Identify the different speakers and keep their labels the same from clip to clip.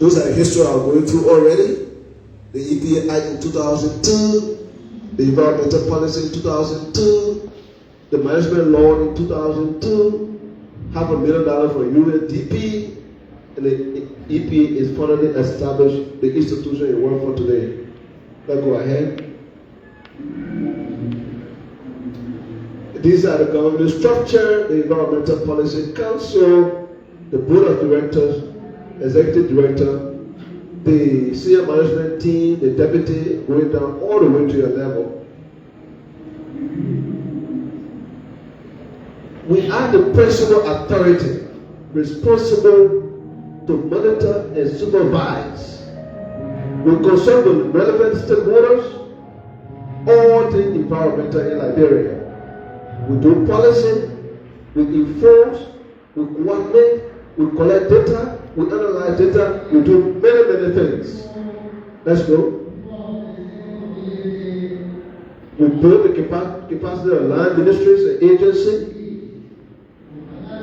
Speaker 1: Those are the history I'm going through already. The EPA Act in 2002, the environmental policy in 2002, the management law in 2002, $500,000 for UNDP, and the EPA is finally established the institution you work for today. Let's go ahead. These are the government structure, the Environmental Policy Council, the Board of Directors, Executive Director, the senior management team, the deputy, going down all the way to your level. We are the principal authority responsible to monitor and supervise. We consult with relevant stakeholders, all things environmental in Liberia. We do policy, we enforce, we coordinate, we collect data, we analyze data, we do many, many things. Let's go. We build the capacity of land ministries and agencies.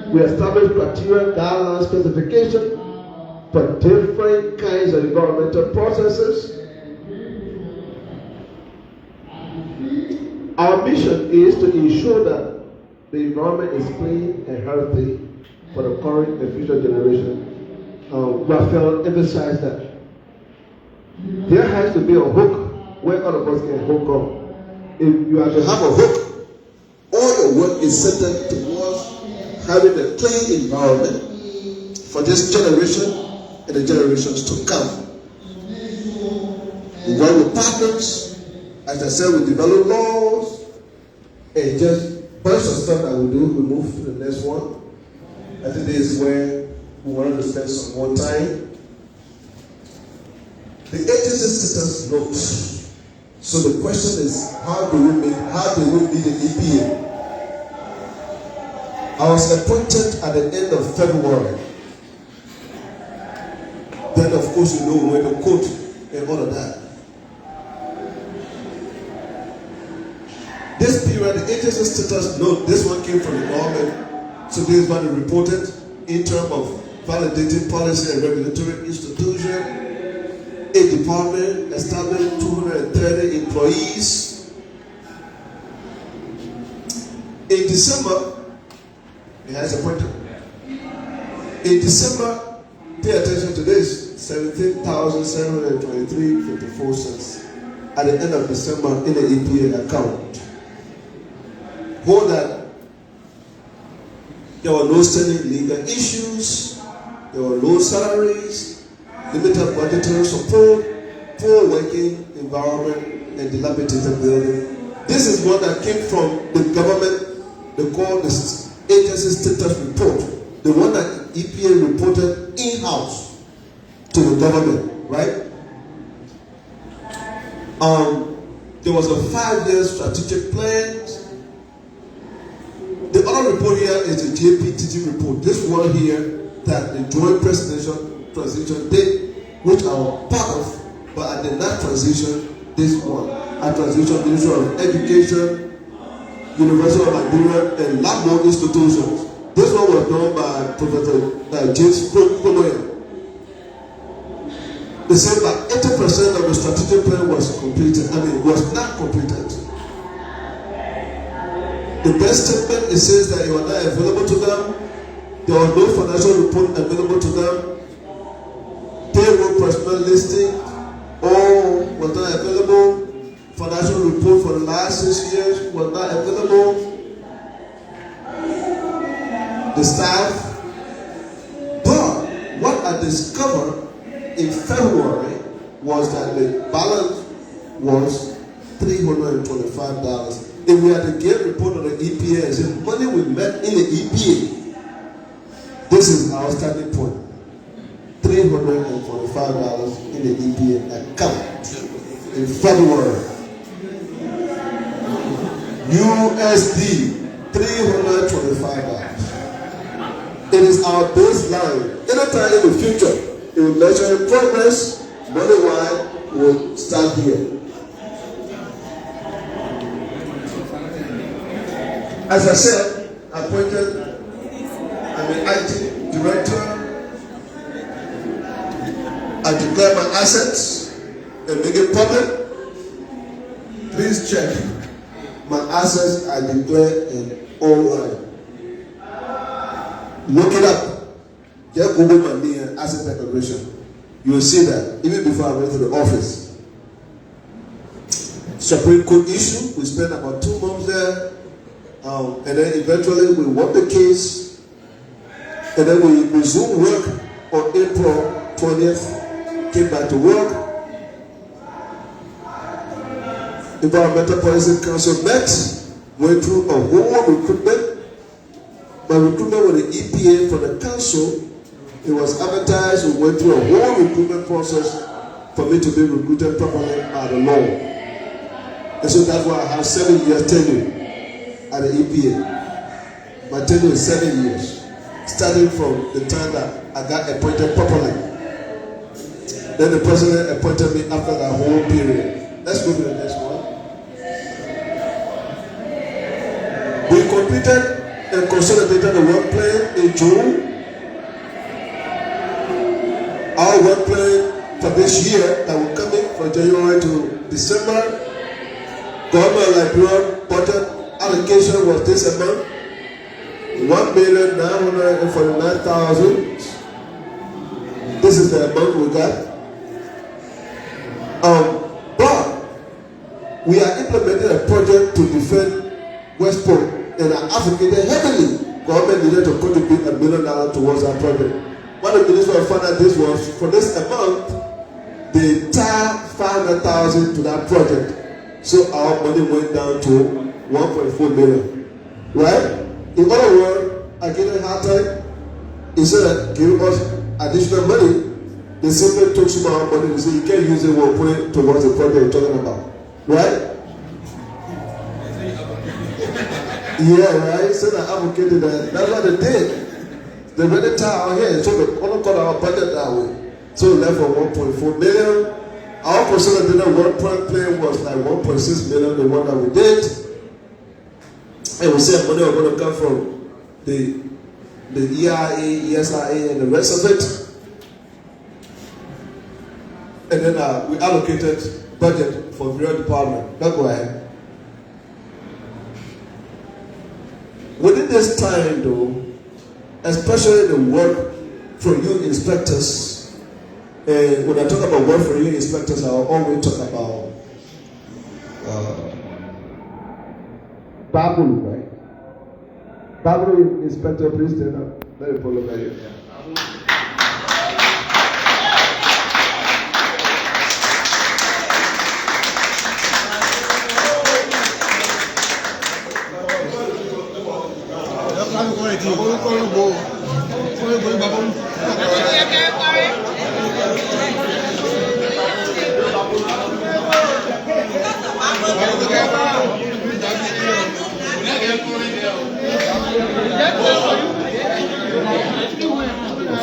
Speaker 1: We establish criteria, guidelines, specification for different kinds of environmental processes. Our mission is to ensure that the environment is clean and healthy for the current and future generation. Raphael emphasized that there has to be a hook where all of us can hook up. If you have to have a hook, all your work is centered towards having a clean environment for this generation and the generations to come. We work with partners. As I said, we develop laws and just a bunch of stuff that we do. We move to the next one. I think this is where we wanted to spend some more time. The agency status notes. So the question is, how do we meet the EPA? I was appointed at the end of February. Then, of course, you know where the code and all of that. This period, the agency status note, this one came from the government. So this is what they reported in terms of validating policy and regulatory institution. A department established 230 employees. In December, it has appointed. In December, pay attention to this, 17,723.54 cents at the end of December in the EPA account. Hold that. There were no standing legal issues, there were low salaries, limited budgetary support, poor working environment, and dilapidated building. This is what that came from the government. They call the agency status report, the one that EPA reported in-house to the government, right? There was a 5-year strategic plan. The other report here is the JPTG report. This one here that the Joint Presidential Transition did, which I was part of, but I did not transition this one. I transitioned the Ministry of Education, University of Liberia, and Labo institutions. This one was done by Professor James Promoya. They said that 80% of the strategic plan was completed. Was not completed. The best statement, it says that it was not available to them. There was no financial report available to them. Payroll personnel listing, all was not available. Financial report for the last 6 years was not available. The staff. But what I discovered in February was that the balance was $325. If we had to get a report of the EPA and say money we met in the EPA, this is our starting point. $345 in the EPA account in February. USD $325. It is our baseline. Anytime in the future, it will measure in progress, money-wise, will start here. As I said, appointed, I'm an IT director. I declare my assets and make it public. Please check. My assets I declare in online. Look it up. Just Google my name asset declaration. You will see that even before I went to the office. Supreme Court issue. We spent about 2 months there. And then eventually we won the case. And then we resumed work on April 20th. Came back to work. Environmental Policy Council met. Went through a whole recruitment. My recruitment with the EPA for the council. It was advertised. We went through a whole recruitment process for me to be recruited properly by the law. And so that's why I have 7 years tenure at the EPA. My tenure is 7 years, starting from the time that I got appointed properly. Then the president appointed me after that whole period. Let's go to the next one. We completed and consolidated the work plan in June. Our work plan for this year that will come in from January to December. Government Liberia budget allocation was this amount, 1,949,000. This is the amount we got. But we are implementing a project to defend West Point and are advocating heavily. Government needed to contribute $1 million towards our project. One of the ministers found out this was for this amount, they tied 500,000 to that project. So our money went down to 1.4 million. Right? In other words, I gave a hard time. Instead of giving us additional money, they simply took some of our money and said, you can't use it, we'll put it towards the project you're talking about. Right? Yeah, right? So I advocated that. That's what they did. They really tied our hands. So they only cut our budget that way. So we left for 1.4 million. Our consolidated work plan was like 1.6 million, the one that we did. And we said money was going to come from the EIA, ESIA, and the rest of it. And then we allocated budget for various departments. Now go ahead. Within this time, though, especially the work from you inspectors. And when I talk about work for you inspectors, I always talk about Babulu, right? Babulu inspector, please stand up. Let me follow by you.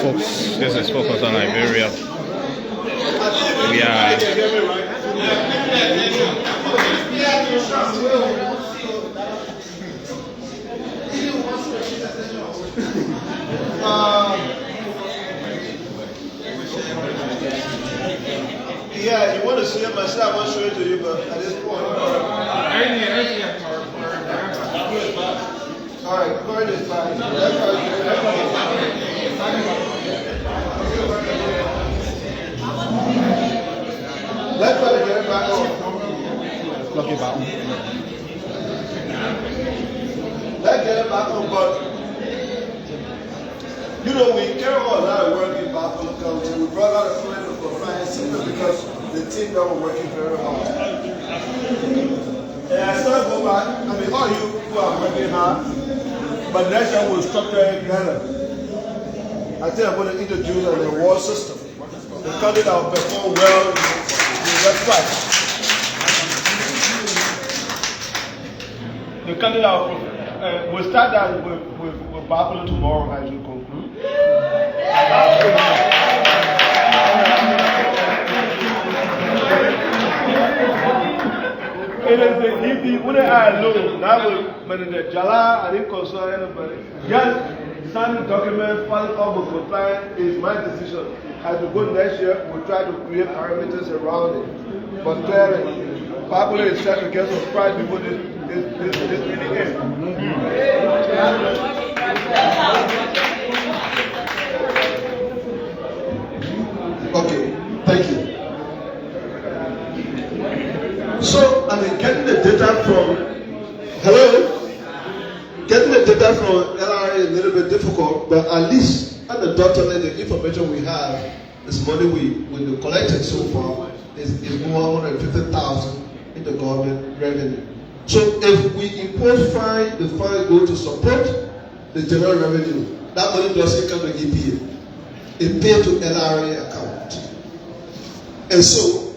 Speaker 2: Folks, this is Focus on Liberia. We are
Speaker 1: yeah, you want to see it myself, I want to show it to you, but at this point. All right, go ahead and slide. Let's try to get it back on.
Speaker 2: Plug it back on.
Speaker 1: Let's get it back on, but you know, we carry on a lot of work in Buffalo County. We brought out a plan for fire simply because the team that were working very hard. And I still go back, I mean, all you who are working hard, but next time we'll structure it better. I think I'm going to introduce an award system. The country that will perform well in the website. The country that we'll start that with Buffalo tomorrow as we conclude. When I look, now we're the Jala, I didn't consult anybody. Yes, sign the document, file it up with compliance is my decision. As we go next year, we'll try to create parameters around it. But clearly, Bible is set to get some pride before this meeting ends. Okay, thank you. So, getting the data from, getting the data from LRA is a little bit difficult, but at least anecdotally, the information we have, this money we collected so far is 150,000 in the government revenue. So, if we impose fine, the fine goes to support the general revenue. That money doesn't come to EPA. It pays to LRA account. And so,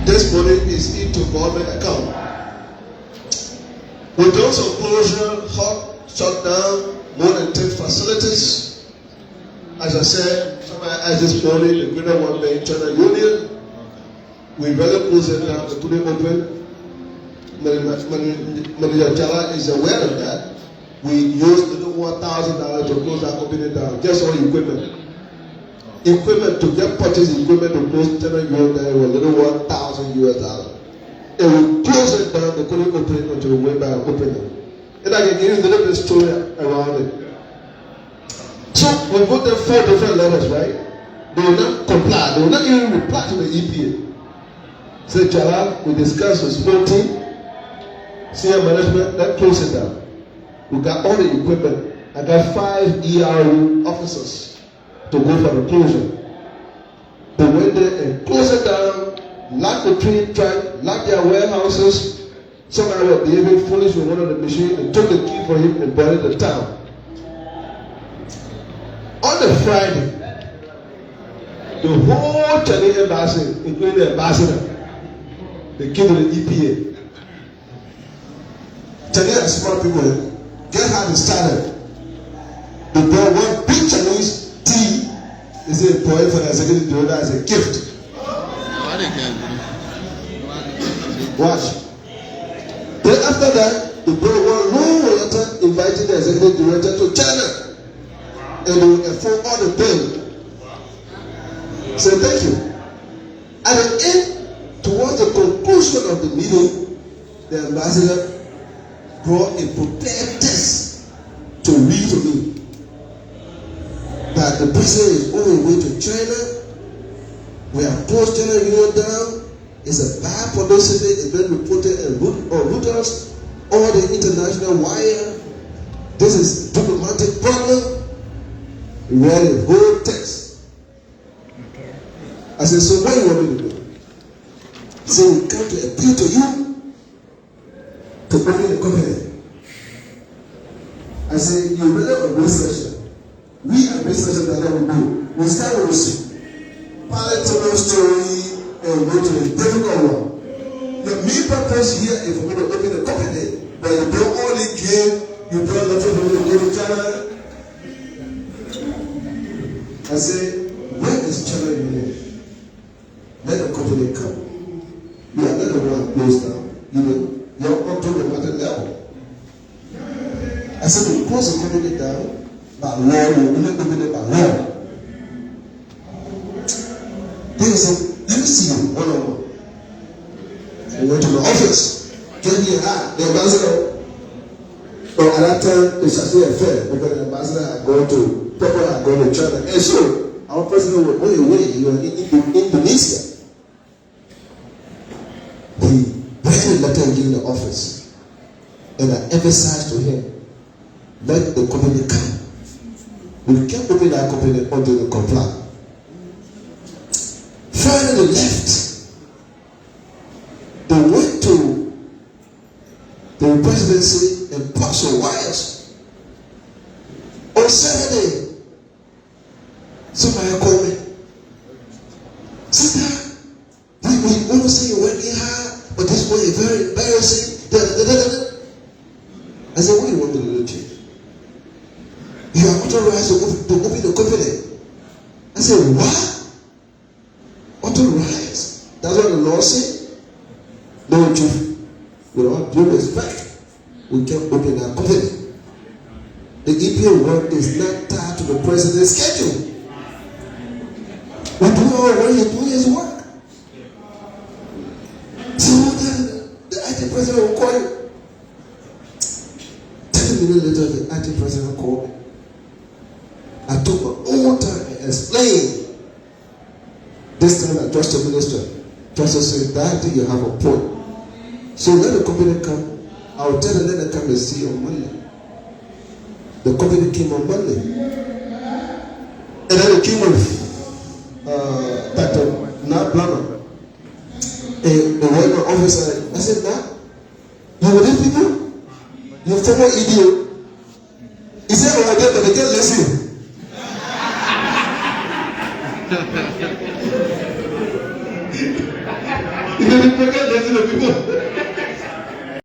Speaker 1: this money is into government account. We done some closure, hot shutdown, more than 10 facilities. As I said, as this morning, the Greater One Bank China Union, we really close it down to put it open. Manager Jala is aware of that. We used the $1,000 to close that opening down, just on equipment. Equipment to get purchase equipment to close China Union, there was a little $1,000. And we closed it down, they couldn't open it until we went by and opened it. And I can give you a little bit of story around it. So we put them 4 different letters, right? They will not comply, they will not even reply to the EPA. Say, Jala, we discussed with small team, senior management, let's close it down. We got all the equipment. I got 5 ERU officers to go for the closure. They went there and closed it down, locked the train track, locked their warehouses. Somebody was behaving foolish with one of the machines and took the key for him and brought it to town. On the Friday, the whole Chinese embassy, including the ambassador, they came to the EPA. Chinese are smart people. Guess how they started? They brought one big Chinese tea. They said, "Boy, for the executive director as a gift." Watch. Then after that, they brought one long letter inviting the executive director to China, and they will afford all the bill. Say thank you. At the end, towards the conclusion of the meeting, the ambassador brought a prepared text to read to me that the president is on his way to China. We have closed China Union down. It's a bad publicity. It's been reported on Reuters, all the international wire. This is a diplomatic problem. We read the whole text. I said, so what do you want me to do? He said, we come to appeal to you to open the company. I said, you really administration. We administration that we do. We start with the palatable story and go to the difficult one. The main purpose here is for me to open the company, but you don't only give, you don't let people go to China. I say, where is China Union? Let the company come. You are not the one close down. You're up to the matter level. I said, we close the company down, but law, we will not open it by law. They said, let me see you one-on-one. I went to my office, gave me a hat, the ambassador. But at that time, it's actually a fair because the ambassador had gone to China. And so, our president was on his way, he was in Indonesia. He read the letter and gave the office. And I emphasized to him, let the company come. We can't open that company until they comply. Friday they left. They went to the presidency and passed some wires. On Saturday, somebody called me. Sister, we want to say you're working hard, but this one is very embarrassing. I said, what do you want me to do, Chief? You are authorized to open the company. I said, what? Authorized? That's what the law said? No, Chief. With all due respect, we can't open our company. The EPA will Lord is not tied to the president's schedule. We do it all when He's doing His work. So the acting president will call you. 10 minutes later, the acting president called me. I took my own time and explained. This time I trust the minister. Pastor said, Daddy, you have a point. So let the company come. I'll tell them, let them come and see on Monday. The company came on Monday. And then they came with Dr. Nat Blammer. And the one officer, I said, Nat, you with these people? You former idiot. He said, oh, but they can't listen. He didn't forget listen to people.